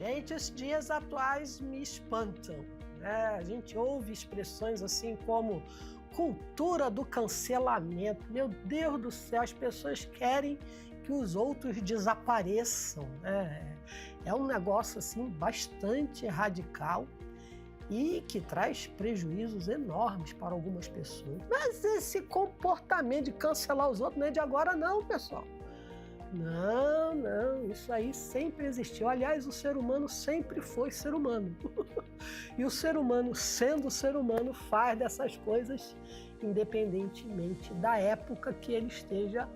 Gente, os dias atuais me espantam, né? A gente ouve expressões assim como cultura do cancelamento. Meu Deus do céu, as pessoas querem que os outros desapareçam, né? É um negócio assim bastante radical e que traz prejuízos enormes para algumas pessoas. Mas esse comportamento de cancelar os outros não é de agora não, pessoal. Não, isso aí sempre existiu. Aliás, o ser humano sempre foi ser humano. E o ser humano, sendo ser humano, faz dessas coisas independentemente da época que ele esteja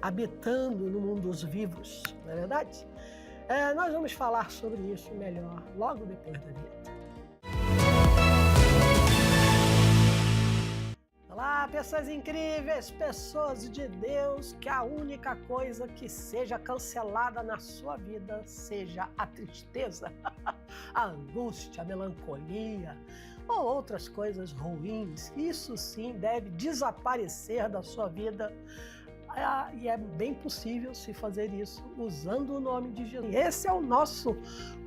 habitando no mundo dos vivos, não é verdade? Nós vamos falar sobre isso melhor logo depois da vinheta. Olá, pessoas incríveis, pessoas de Deus, que a única coisa que seja cancelada na sua vida seja a tristeza, a angústia, a melancolia ou outras coisas ruins. Isso sim deve desaparecer da sua vida e é bem possível se fazer isso usando o nome de Jesus. Esse é o nosso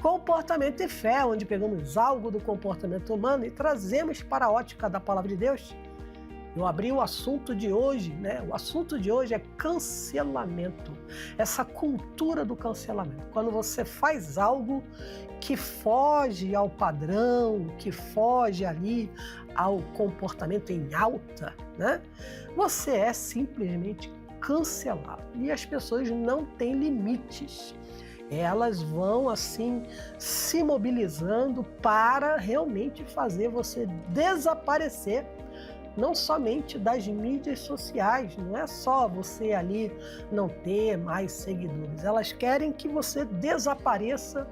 comportamento e fé, onde pegamos algo do comportamento humano e trazemos para a ótica da palavra de Deus. Eu abri o assunto de hoje, né? O assunto de hoje é cancelamento. Essa cultura do cancelamento. Quando você faz algo que foge ao padrão, que foge ali ao comportamento em alta, né? Você é simplesmente cancelado. E as pessoas não têm limites. Elas vão assim se mobilizando para realmente fazer você desaparecer, não somente das mídias sociais, não é só você ali não ter mais seguidores. Elas querem que você desapareça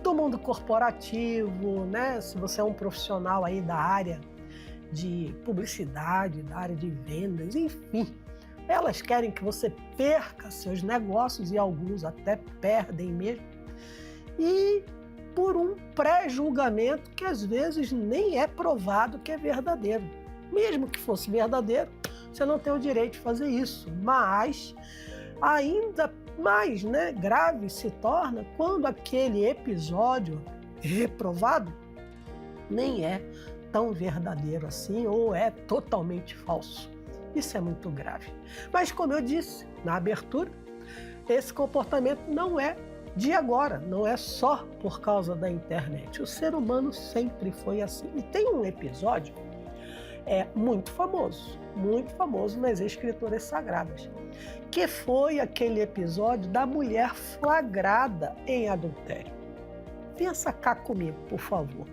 do mundo corporativo, né? Se você é um profissional aí da área de publicidade, da área de vendas, enfim. Elas querem que você perca seus negócios e alguns até perdem mesmo. E por um pré-julgamento que às vezes nem é provado que é verdadeiro. Mesmo que fosse verdadeiro, você não tem o direito de fazer isso. Mas ainda mais, né, grave se torna quando aquele episódio reprovado nem é tão verdadeiro assim ou é totalmente falso. Isso é muito grave. Mas como eu disse na abertura, esse comportamento não é de agora, não é só por causa da internet. O ser humano sempre foi assim. E tem um episódio muito famoso nas Escrituras Sagradas, que foi aquele episódio da mulher flagrada em adultério. Pensa cá comigo, por favor.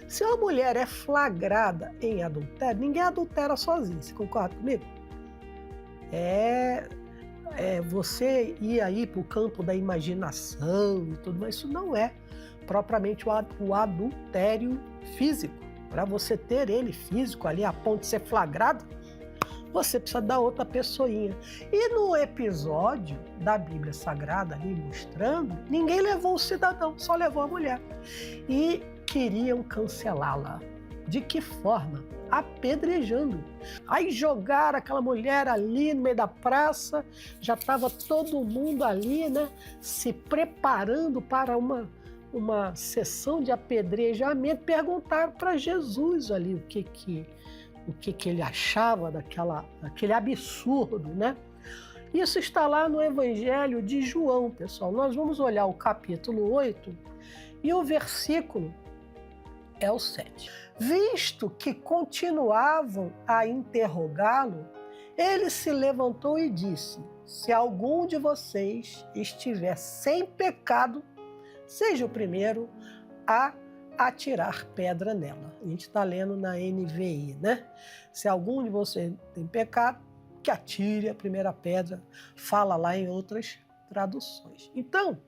Se uma mulher é flagrada em adultério, ninguém adultera sozinho, você concorda comigo? Você ir aí para o campo da imaginação e tudo, mas isso não é propriamente o adultério físico. Para você ter ele físico ali a ponto de ser flagrado, você precisa da outra pessoinha. E no episódio da Bíblia Sagrada ali mostrando, ninguém levou o cidadão, só levou a mulher. E queriam cancelá-la. De que forma? Apedrejando. Aí jogaram aquela mulher ali no meio da praça, já estava todo mundo ali, né, se preparando para uma sessão de apedrejamento. Perguntaram para Jesus ali o que ele achava daquele absurdo, né? Isso está lá no Evangelho de João, pessoal. Nós vamos olhar o capítulo 8 e o versículo é o 7. Visto que continuavam a interrogá-lo, ele se levantou e disse: se algum de vocês estiver sem pecado, seja o primeiro a atirar pedra nela. A gente está lendo na NVI, né? Se algum de vocês tem pecado, que atire a primeira pedra. Fala lá em outras traduções. Então,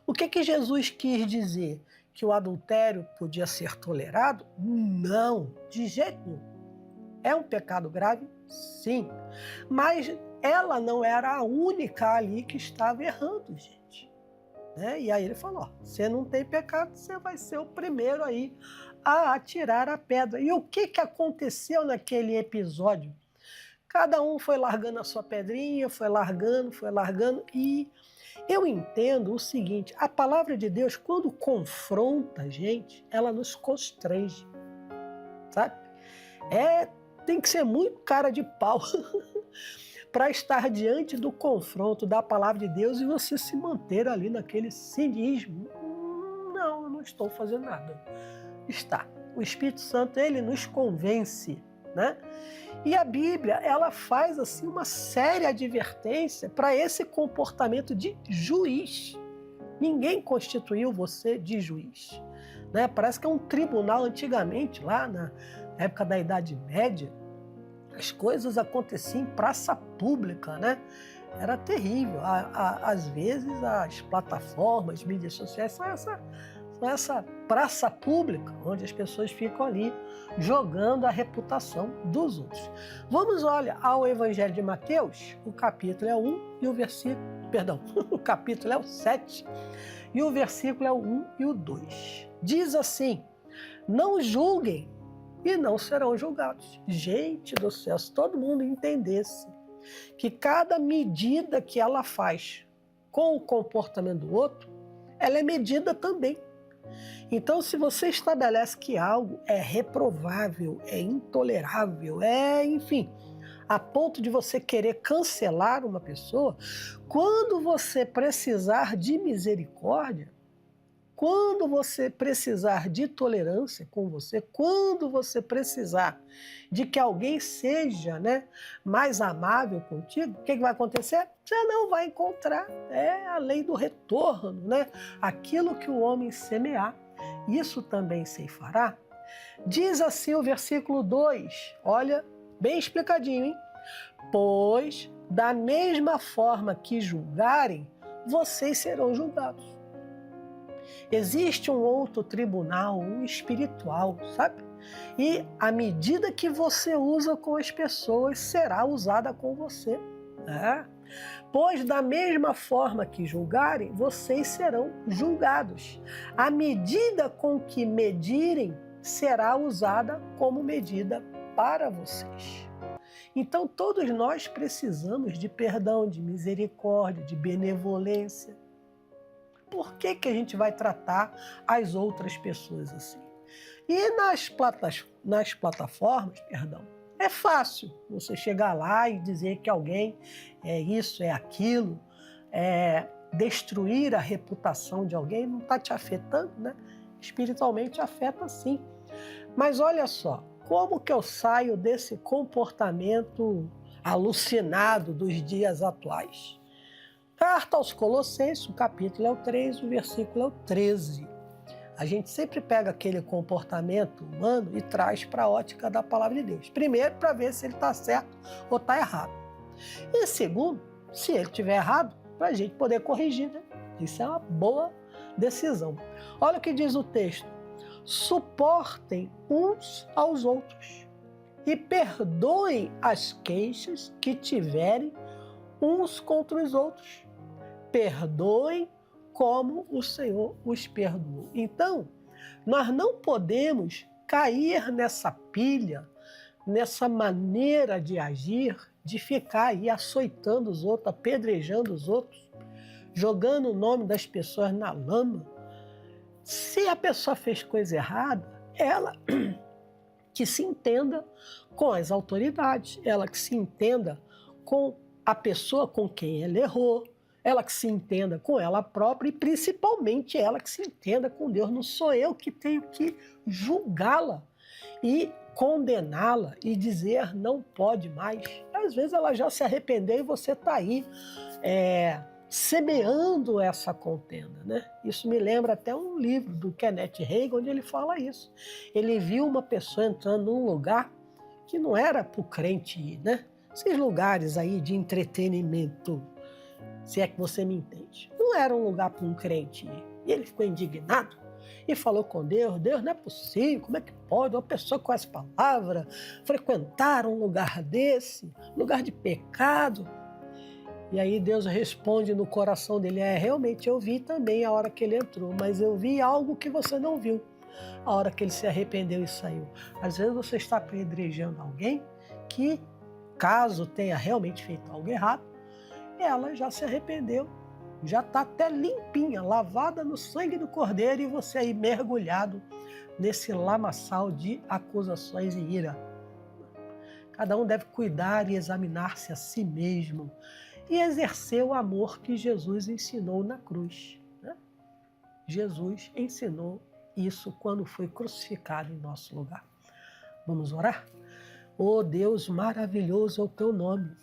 o que Jesus quis dizer? Que o adultério podia ser tolerado? Não, de jeito nenhum. É um pecado grave? Sim. Mas ela não era a única ali que estava errando, gente. E aí ele falou, você não tem pecado, você vai ser o primeiro aí a atirar a pedra. E o que aconteceu naquele episódio? Cada um foi largando a sua pedrinha, foi largando, e eu entendo o seguinte, a palavra de Deus, quando confronta a gente, ela nos constrange, sabe? Tem que ser muito cara de pau para estar diante do confronto da palavra de Deus e você se manter ali naquele cinismo. Não, eu não estou fazendo nada. Está. O Espírito Santo, ele nos convence, né? E a Bíblia, ela faz assim uma séria advertência para esse comportamento de juiz. Ninguém constituiu você de juiz, né? Parece que é um tribunal antigamente, lá na época da Idade Média, as coisas aconteciam em praça pública, né? Era terrível. Às vezes as plataformas, mídias sociais são essa praça pública, onde as pessoas ficam ali jogando a reputação dos outros. Vamos, olha, ao Evangelho de Mateus, o capítulo é 1 e o versículo, o capítulo é o 7 e o versículo é o 1 e o 2. Diz assim, não julguem e não serão julgados. Gente do céu, se todo mundo entendesse que cada medida que ela faz com o comportamento do outro, ela é medida também. Então, se você estabelece que algo é reprovável, é intolerável, enfim, a ponto de você querer cancelar uma pessoa, quando você precisar de misericórdia, quando você precisar de tolerância com você, quando você precisar de que alguém seja, né, mais amável contigo, o que vai acontecer? Você não vai encontrar. É a lei do retorno, né? Aquilo que o homem semear, isso também ceifará. Diz assim o versículo 2, olha, bem explicadinho, hein? Pois, da mesma forma que julgarem, vocês serão julgados. Existe um outro tribunal, um espiritual, sabe? E a medida que você usa com as pessoas será usada com você. Né? Pois da mesma forma que julgarem, vocês serão julgados. A medida com que medirem será usada como medida para vocês. Então todos nós precisamos de perdão, de misericórdia, de benevolência. Por que a gente vai tratar as outras pessoas assim? E nas plataformas, é fácil você chegar lá e dizer que alguém é isso, é aquilo, destruir a reputação de alguém não está te afetando, né? Espiritualmente afeta sim. Mas olha só, como que eu saio desse comportamento alucinado dos dias atuais? Carta aos Colossenses, o capítulo é o 3, o versículo é o 13. A gente sempre pega aquele comportamento humano e traz para a ótica da palavra de Deus. Primeiro, para ver se ele está certo ou está errado. E segundo, se ele estiver errado, para a gente poder corrigir, né? Isso é uma boa decisão. Olha o que diz o texto. Suportem uns aos outros e perdoem as queixas que tiverem uns contra os outros. Perdoem como o Senhor os perdoou. Então, nós não podemos cair nessa pilha, nessa maneira de agir, de ficar aí açoitando os outros, apedrejando os outros, jogando o nome das pessoas na lama. Se a pessoa fez coisa errada, ela que se entenda com as autoridades, ela que se entenda com a pessoa com quem ela errou, ela que se entenda com ela própria e principalmente ela que se entenda com Deus. Não sou eu que tenho que julgá-la e condená-la e dizer não pode mais. Às vezes ela já se arrependeu e você está aí semeando essa contenda, né? Isso me lembra até um livro do Kenneth Hagin, onde ele fala isso. Ele viu uma pessoa entrando num lugar que não era para o crente ir, né? Esses lugares aí de entretenimento, se é que você me entende. Não era um lugar para um crente ir. E ele ficou indignado e falou com Deus, Deus, não é possível, como é que pode uma pessoa com essa palavra frequentar um lugar desse, lugar de pecado? E aí Deus responde no coração dele, realmente eu vi também a hora que ele entrou, mas eu vi algo que você não viu, a hora que ele se arrependeu e saiu. Às vezes você está apedrejando alguém que caso tenha realmente feito algo errado, ela já se arrependeu, já está até limpinha, lavada no sangue do Cordeiro, e você aí mergulhado nesse lamaçal de acusações e ira. Cada um deve cuidar e examinar-se a si mesmo e exercer o amor que Jesus ensinou na cruz, né? Jesus ensinou isso quando foi crucificado em nosso lugar. Vamos orar? Oh Deus, maravilhoso é o teu nome.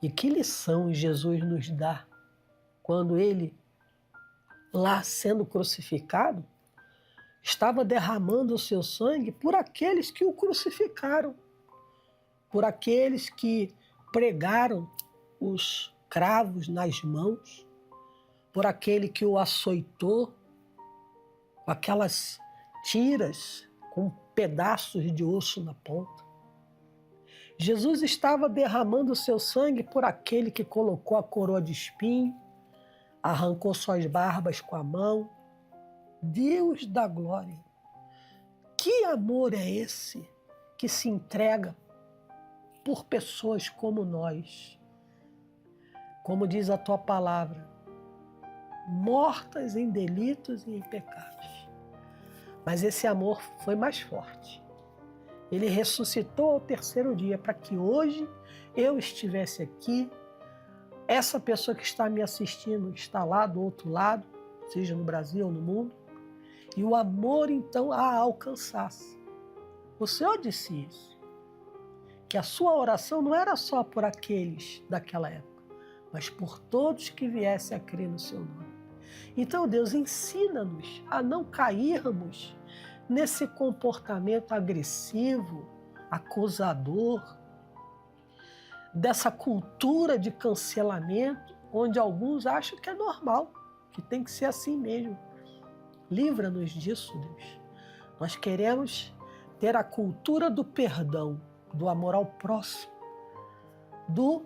E que lição Jesus nos dá quando ele, lá sendo crucificado, estava derramando o seu sangue por aqueles que o crucificaram, por aqueles que pregaram os cravos nas mãos, por aquele que o açoitou com aquelas tiras com pedaços de osso na ponta. Jesus estava derramando o seu sangue por aquele que colocou a coroa de espinho, arrancou suas barbas com a mão. Deus da glória! Que amor é esse que se entrega por pessoas como nós? Como diz a tua palavra, mortas em delitos e em pecados. Mas esse amor foi mais forte. Ele ressuscitou ao terceiro dia para que hoje eu estivesse aqui, essa pessoa que está me assistindo está lá do outro lado, seja no Brasil ou no mundo, e o amor então a alcançasse. O Senhor disse isso, que a sua oração não era só por aqueles daquela época, mas por todos que viessem a crer no seu nome. Então, Deus, ensina-nos a não cairmos nesse comportamento agressivo, acusador, dessa cultura de cancelamento, onde alguns acham que é normal, que tem que ser assim mesmo. Livra-nos disso, Deus. Nós queremos ter a cultura do perdão, do amor ao próximo, do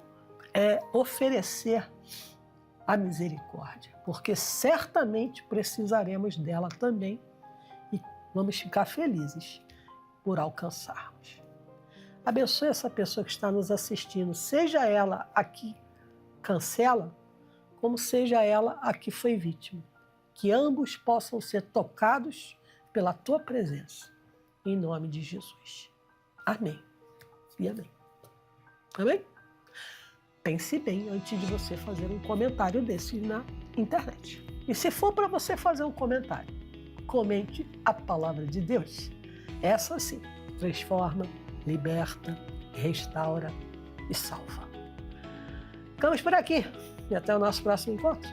oferecer a misericórdia, porque certamente precisaremos dela também e vamos ficar felizes por alcançarmos. Abençoe essa pessoa que está nos assistindo, seja ela a que cancela, como seja ela a que foi vítima. Que ambos possam ser tocados pela tua presença, em nome de Jesus. Amém e amém. Amém? Pense bem antes de você fazer um comentário desse na internet. E se for para você fazer um comentário, comente a palavra de Deus. Essa sim, transforma, liberta, restaura e salva. Ficamos por aqui e até o nosso próximo encontro.